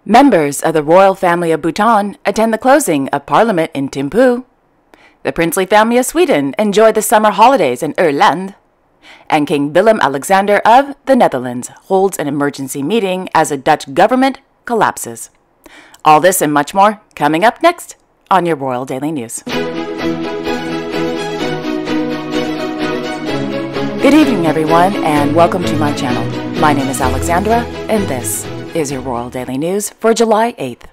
Members of the royal family of Bhutan attend the closing of Parliament in Thimphu. The princely family of Sweden enjoy the summer holidays in Ireland. And King Willem-Alexander of the Netherlands holds an emergency meeting as the Dutch government collapses. All this and much more coming up next on your Royal Daily News. Good evening, everyone, and welcome to my channel. My name is Alexandra, and this is your Royal Daily News for July 8th,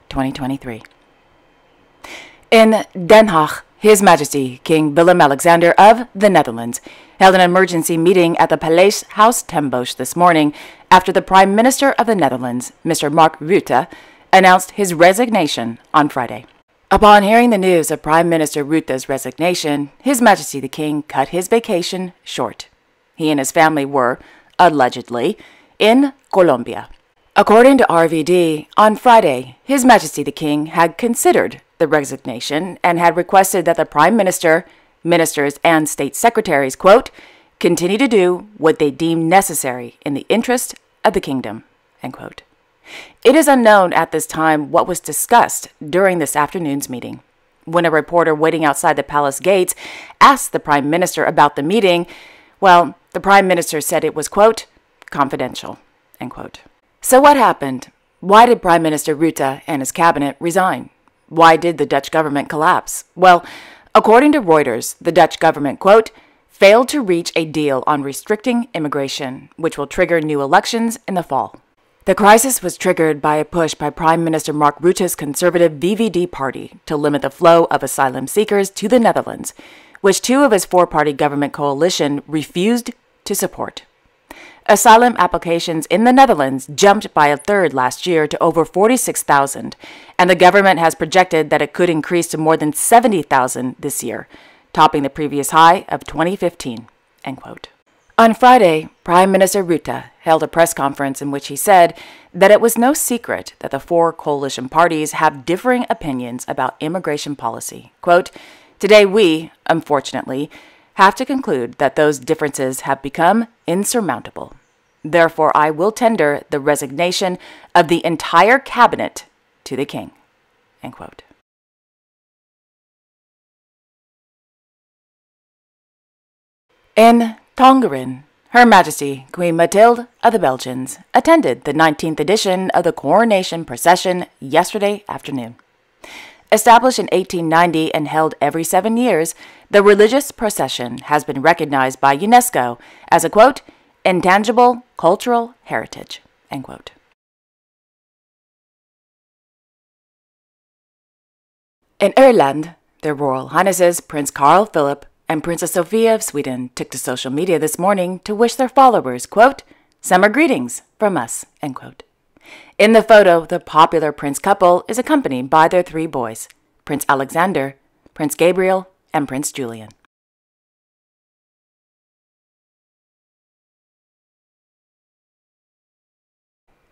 2023. In Den Haag, His Majesty King Willem-Alexander of the Netherlands held an emergency meeting at the Paleis House ten Bosch this morning after the Prime Minister of the Netherlands, Mr. Mark Rutte, announced his resignation on Friday. Upon hearing the news of Prime Minister Rutte's resignation, His Majesty the King cut his vacation short. He and his family were, allegedly, in Colombia. According to RVD, on Friday, His Majesty the King had considered the resignation and had requested that the Prime Minister, ministers, and state secretaries, quote, continue to do what they deem necessary in the interest of the kingdom, end quote. It is unknown at this time what was discussed during this afternoon's meeting. When a reporter waiting outside the palace gates asked the Prime Minister about the meeting, well, the Prime Minister said it was, quote, confidential, end quote. So what happened? Why did Prime Minister Rutte and his cabinet resign? Why did the Dutch government collapse? Well, according to Reuters, the Dutch government, quote, failed to reach a deal on restricting immigration, which will trigger new elections in the fall. The crisis was triggered by a push by Prime Minister Mark Rutte's conservative VVD party to limit the flow of asylum seekers to the Netherlands, which two of his four-party government coalition refused to support. Asylum applications in the Netherlands jumped by a third last year to over 46,000, and the government has projected that it could increase to more than 70,000 this year, topping the previous high of 2015, end quote. On Friday, Prime Minister Rutte held a press conference in which he said that it was no secret that the four coalition parties have differing opinions about immigration policy. Quote, today we, unfortunately, have to conclude that those differences have become insurmountable. Therefore, I will tender the resignation of the entire cabinet to the king, end quote. In Tongeren, Her Majesty Queen Mathilde of the Belgians attended the 19th edition of the coronation procession yesterday afternoon. Established in 1890 and held every 7 years, the religious procession has been recognized by UNESCO as a, quote, intangible cultural heritage, end quote. In Ireland, Their Royal Highnesses Prince Carl Philip and Princess Sophia of Sweden took to social media this morning to wish their followers, quote, summer greetings from us, end quote. In the photo, the popular prince couple is accompanied by their three boys, Prince Alexander, Prince Gabriel, and Prince Julian.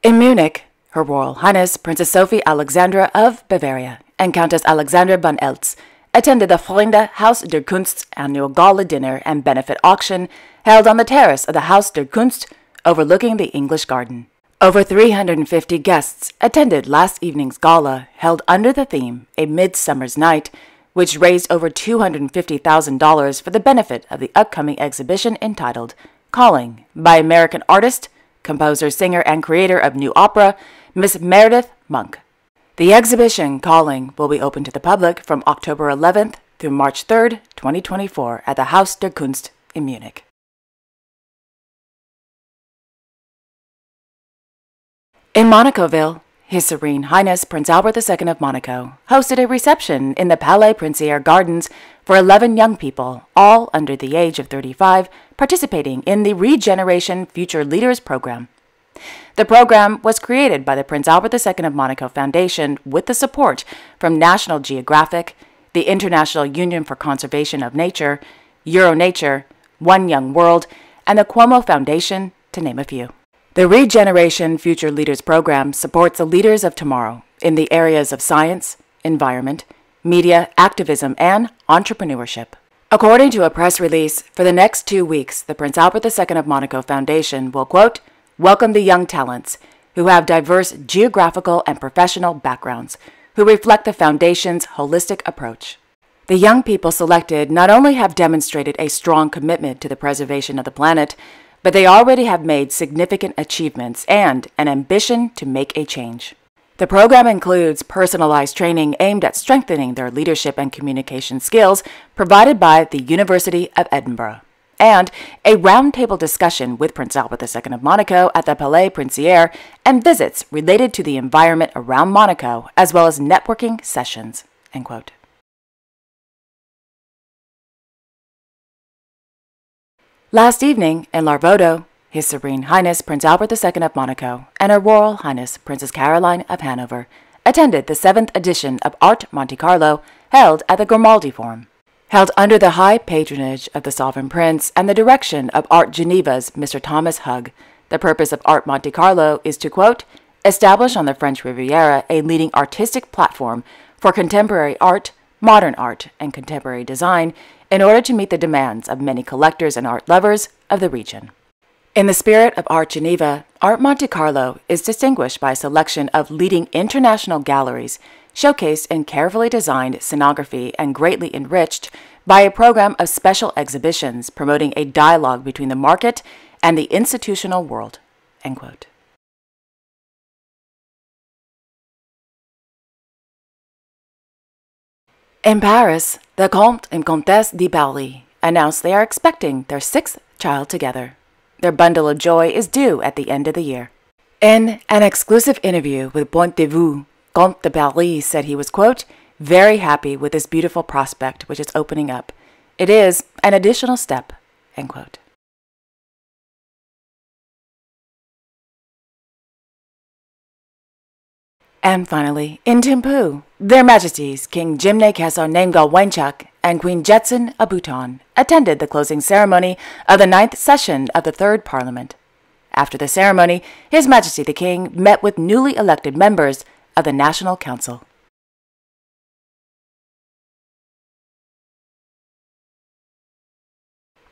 In Munich, Her Royal Highness Princess Sophie Alexandra of Bavaria and Countess Alexandra von Eltz attended the Freunde Haus der Kunst annual gala dinner and benefit auction held on the terrace of the Haus der Kunst overlooking the English Garden. Over 350 guests attended last evening's gala held under the theme A Midsummer's Night, which raised over $250,000 for the benefit of the upcoming exhibition entitled Calling by American artist, composer, singer, and creator of new opera, Miss Meredith Monk. The exhibition Calling will be open to the public from October 11th through March 3rd, 2024 at the Haus der Kunst in Munich. In Monacoville, His Serene Highness Prince Albert II of Monaco hosted a reception in the Palais Princier Gardens for 11 young people, all under the age of 35, participating in the Regeneration Future Leaders program. The program was created by the Prince Albert II of Monaco Foundation with the support from National Geographic, the International Union for Conservation of Nature, EuroNature, One Young World, and the Cuomo Foundation, to name a few. The Regeneration Future Leaders program supports the leaders of tomorrow in the areas of science, environment, media, activism, and entrepreneurship. According to a press release, for the next 2 weeks, the Prince Albert II of Monaco Foundation will, quote, welcome the young talents, who have diverse geographical and professional backgrounds, who reflect the Foundation's holistic approach. The young people selected not only have demonstrated a strong commitment to the preservation of the planet, but they already have made significant achievements and an ambition to make a change. The program includes personalized training aimed at strengthening their leadership and communication skills provided by the University of Edinburgh, and a roundtable discussion with Prince Albert II of Monaco at the Palais Princier and visits related to the environment around Monaco, as well as networking sessions." End quote. Last evening in Larvodo, His Serene Highness Prince Albert II of Monaco and Her Royal Highness Princess Caroline of Hanover attended the 7th edition of Art Monte Carlo held at the Grimaldi Forum. Held under the high patronage of the Sovereign Prince and the direction of Art Geneva's Mr. Thomas Hugg, the purpose of Art Monte Carlo is to, quote, establish on the French Riviera a leading artistic platform for contemporary art, modern art, and contemporary design in order to meet the demands of many collectors and art lovers of the region. In the spirit of Art Geneva, Art Monte Carlo is distinguished by a selection of leading international galleries, showcased in carefully designed scenography and greatly enriched by a program of special exhibitions promoting a dialogue between the market and the institutional world. End quote. In Paris, the Comte and Comtesse de Paris announced they are expecting their 6th child together. Their bundle of joy is due at the end of the year. In an exclusive interview with Point de Vue, Comte de Paris said he was, quote, very happy with this beautiful prospect which is opening up. It is an additional step, end quote. And finally, in Thimphu, Their Majesties King Jimny Kheso Namgyal Wangchuck and Queen Jetsun of Bhutan attended the closing ceremony of the 9th session of the 3rd Parliament. After the ceremony, His Majesty the King met with newly elected members of the National Council.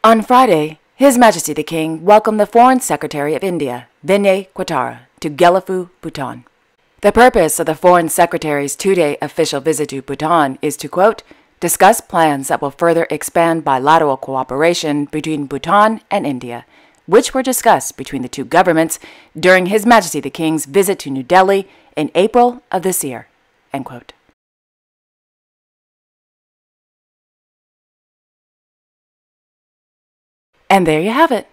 On Friday, His Majesty the King welcomed the Foreign Secretary of India, Vinay Quatara, to Gellifu, Bhutan. The purpose of the Foreign Secretary's 2-day official visit to Bhutan is to, quote, discuss plans that will further expand bilateral cooperation between Bhutan and India, which were discussed between the two governments during His Majesty the King's visit to New Delhi in April of this year, end quote. And there you have it.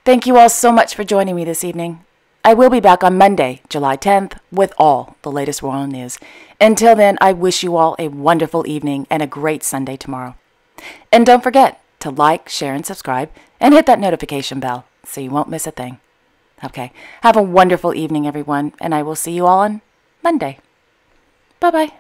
Thank you all so much for joining me this evening. I will be back on Monday, July 10th, with all the latest royal news. Until then, I wish you all a wonderful evening and a great Sunday tomorrow. And don't forget to like, share, and subscribe, and hit that notification bell so you won't miss a thing. Okay, have a wonderful evening, everyone, and I will see you all on Monday. Bye-bye.